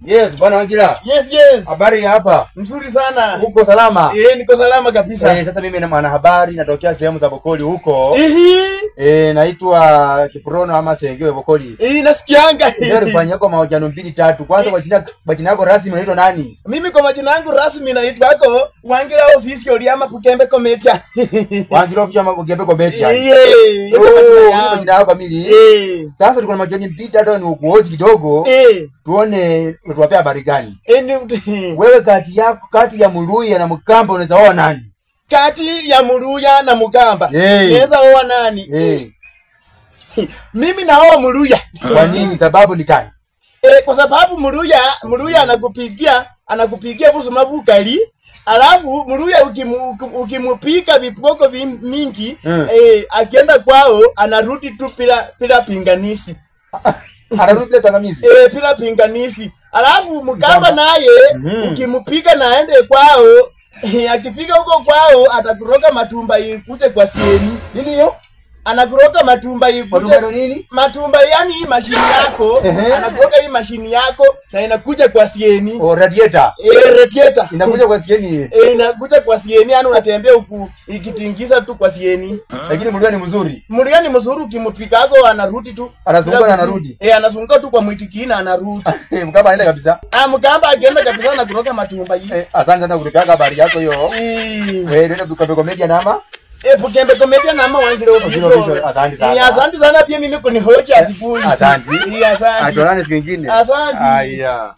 Yes, bwana Wangila. Yes. Habari hapa? Mzuri sana. Uko salama? Niko salama kabisa. Sasa mimi na mwana habari natokea sehemu za Bokoli huko. Naitwa Kiprono ama Sengewe Bokoli. Nasikianga. Ndio nifanyia kwa mahojiano 2-3. Kwanza kwa jina lako rasmi unaitwa nani? Mimi kwa majina yangu rasmi naitwa Wangila ofisi Oliama Pukembe Kometia. Wangila ofisi ama Pukembe Kometia. Ndio jina lako kamili. Sasa tuko na mahojiano 2-3 ni ukuoji kidogo. Tuone tuwape habari gani? Wewe kati ya Muluya na Mukamba unaweza oa nani? Kati ya Muluya na Mukamba unaweza oa nani? Mimi naoa Muluya. Kwa nini? Sababu ni gani? Kwa sababu Muluya anakupigia busu mabukali. Alafu Muluya ukimupika vipoko mingi akienda kwao anarudi tu bila pinganisi. Anarudi bila pinganisi? Bila pinganisi. Alafu Mukamba naye ukimupika na aende kwao, akifika huko kwao atakuroga matumba ikuje kwa sieni. Nini hiyo? Anakuroga matumba ikuje. Nini? Matumba yani hii mashini yako, anakuroga hii mashini yako na inakuja kwa sieni. Radiator. Radiator. Inakuja kwa sieni. Inakuja kwa sieni, yani unatembea huku ikitingiza tu kwa sieni. Lakini Muluya ni mzuri. Muluya ni mzuri, ukimupika hapo anarudi tu. Anazunguka na anarudi. Anazunguka tu kwa mwitikina anarudi. Mukamba anaenda kabisa. Mukamba akienda kabisa na kuroga matumba hii. Asante sana kulipia habari yako hiyo. Ndio Pukembe Kometia nama? Pukembe Kometia nama Wangila ofisi. Asante sana. Asante sana pia mimi kunihoji asubuhi. Asante. Asante. Atuonane siku nyingine. Asante. Haya.